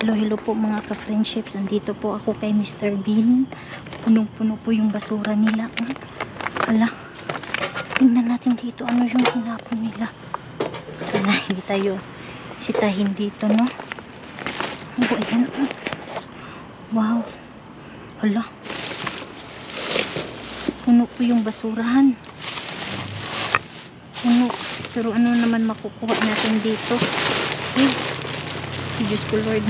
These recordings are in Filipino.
Hello, hello po mga ka-friendships. Nandito po ako kay Mr. Bean. Punong-puno po yung basura nila. Hala, tingnan natin dito ano yung hinapon nila. Sana hindi tayo sitahin dito, no? Oh, ayan. Wow. Hala. Puno po yung basurahan. Puno. Pero ano naman makukuha natin dito? Diyos ko Lord.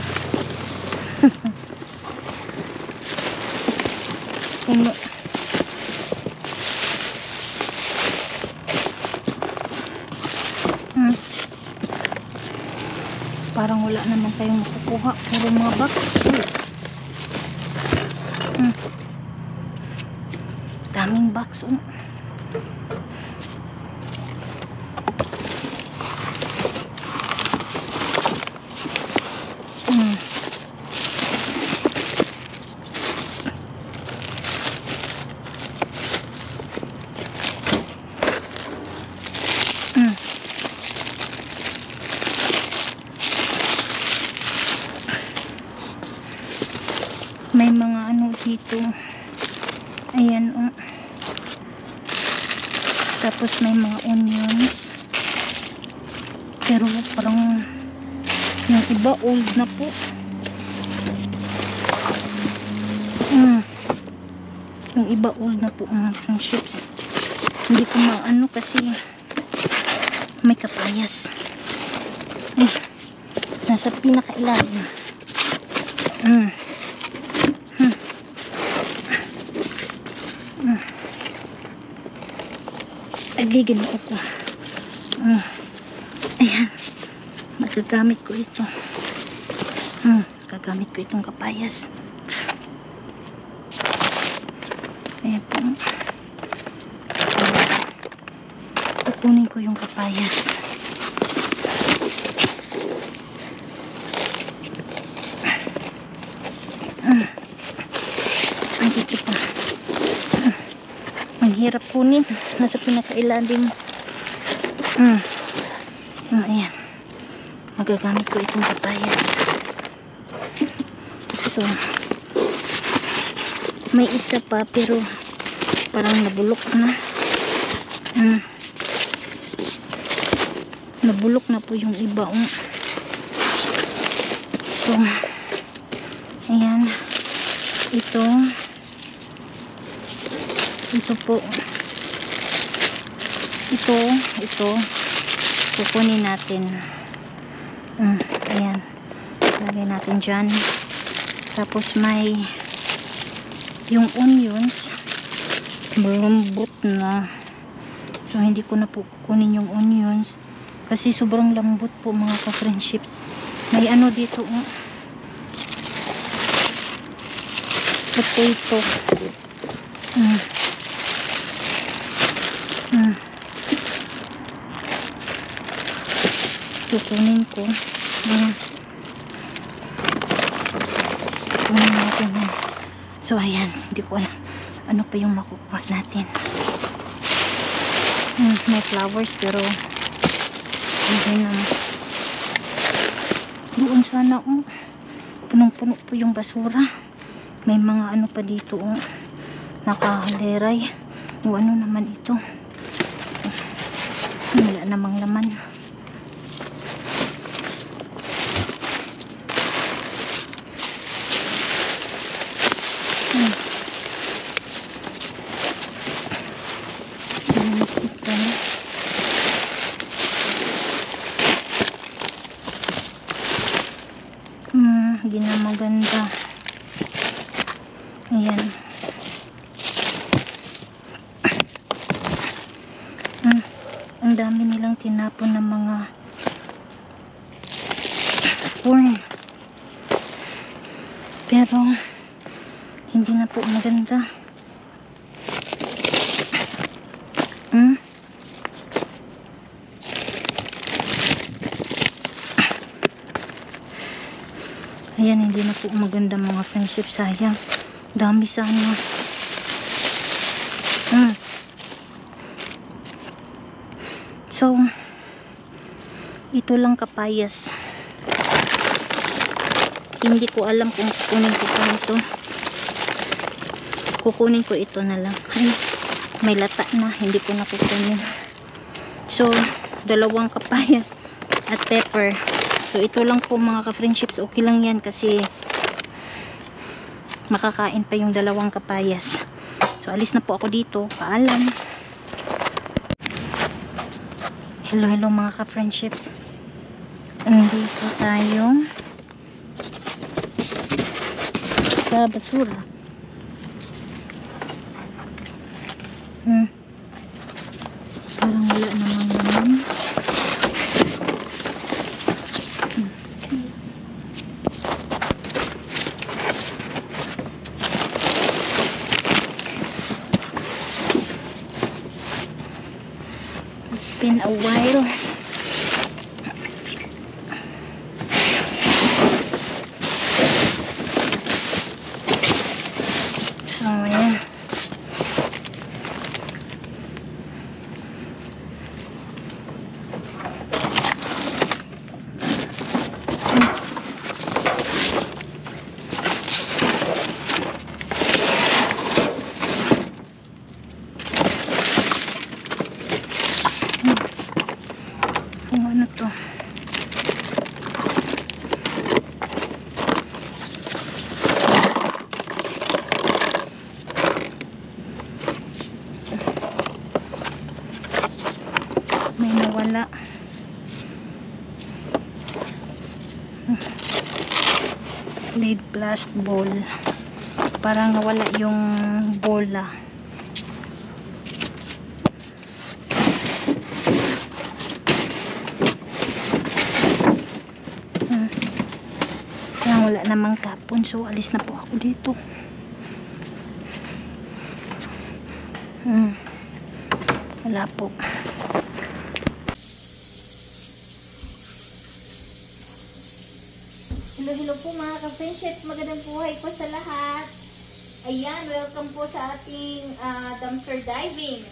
Puno. Parang wala naman tayong makukuha. Puro mga box. Daming box. May mga ano dito. Ayan, oh. Tapos may mga onions. Pero parang yung iba old na po. Yung iba old na po ang chips. Hindi ko maano kasi may kapayas. Ay, nasa pinakailalim. Agigin ko. Ayan. Magagamit ko ito. Gagamit ko itong kapayas. Ayan po. Kukunin ko yung kapayas. Andito pa. Maghirap kunin. Nasa pinakailalim. Ayan. Magagamit ko itong kapayas. So, may isa pa pero parang nabulok na. Nabulok na po yung iba. So, ayan. Ito po. Ito. Kukunin natin. Ayan. Lagay natin dyan. Tapos may yung onions. Malambot na. So, hindi ko na po kukunin yung onions. Kasi sobrang lambot po mga ka-friendships. May ano dito. Potato. Kukunin ko. Kukunin natin yan. So, ayan. Hindi ko alam ano pa yung makukuha natin. May flowers pero hindi naman. Doon sana punong-puno po yung basura. May mga ano pa dito nakahaleray. O ano naman ito? Wala namang laman. Hindi na maganda. Ayan. Ang dami nilang tinapon ng mga corn. Pero hindi na po maganda. Ayan, hindi na po maganda mga friendship. Sayang. Dami sana. So, ito lang kapayas. Hindi ko alam kung kukunin ko pa ito. Kukunin ko ito na lang. Ay, may lata na. Hindi ko na kukunin. So, dalawang kapayas at pepper. So, ito lang po mga ka-friendships. Okay lang yan kasi makakain pa yung dalawang kapayas. So, alis na po ako dito. Paalam. Hello, hello mga ka-friendships. Nandito tayo sa basura. Parang wala namang naman. It's been a while. So, ayan. Ano to? May nawala. Lead blast ball. Parang nawala yung bola. Wala namang tapon, so alis na po ako dito. Wala po. Hello, hello po mga ka-friendships. Magandang buhay po sa lahat. Ayan, welcome po sa ating dumpster diving.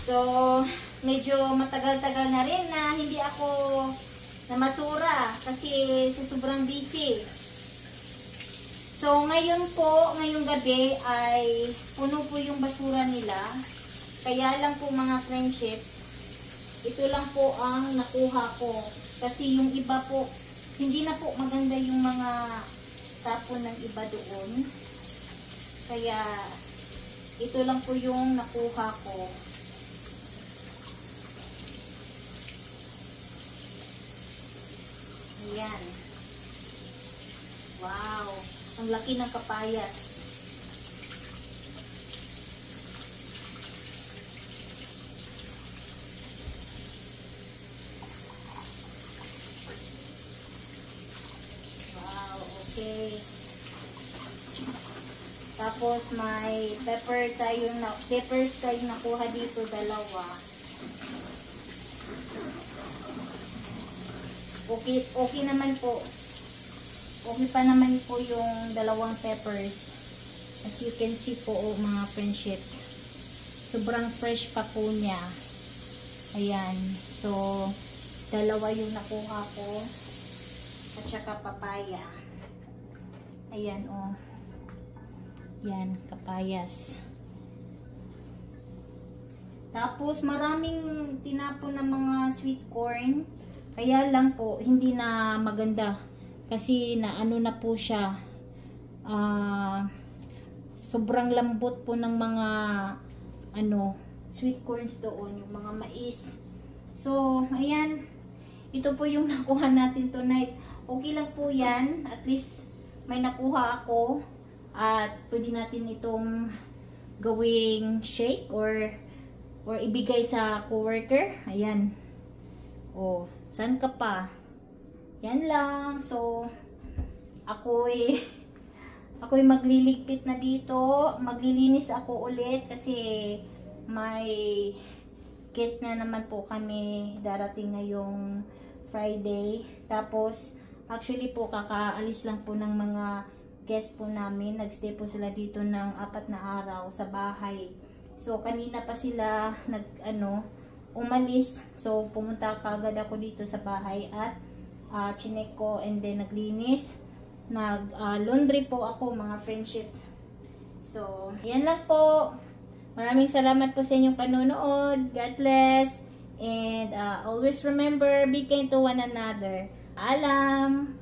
So, medyo matagal-tagal na rin na hindi ako namasura kasi sa sobrang busy. So, ngayon po, ngayong gabi ay puno po yung basura nila. Kaya lang po mga friendships, ito lang po ang nakuha ko. Kasi yung iba po, hindi na po maganda yung mga tapon ng iba doon. Kaya, ito lang po yung nakuha ko. Ayan. Wow. Ang laki ng kapayas. Wow. Okay. Tapos may peppers tayong nakuha dito, dalawa. Okay naman po. Okay pa naman po yung dalawang peppers. As you can see po, mga friendships. Sobrang fresh pa po niya. Ayan. So, dalawa yung nakuha ko. At saka papaya. Ayan, oh. Yan, kapayas. Tapos, maraming tinapon ng mga sweet corn. Kaya lang po, hindi na maganda. Kasi naano na po siya. Sobrang lambot po ng mga sweet corns doon. Yung mga mais. So, ayan. Ito po yung nakuha natin tonight. Okay lang po yan. At least, may nakuha ako. At pwede natin itong gawing shake or ibigay sa coworker. Ayan. Oh, saan ka pa? Yan lang. So, ako'y magliligpit na dito. Maglilinis ako ulit kasi may guest na naman po kami darating ngayong Friday. Tapos, actually po, kakaalis lang po ng mga guest po namin. Nagstay po sila dito ng 4 na araw sa bahay. So, kanina pa sila umalis. So, pumunta kaagad ako dito sa bahay at chinek ko and then naglinis. laundry po ako, mga friendships. So, yan lang po. Maraming salamat po sa inyong panonood. God bless. And always remember, be kind to one another. Alam!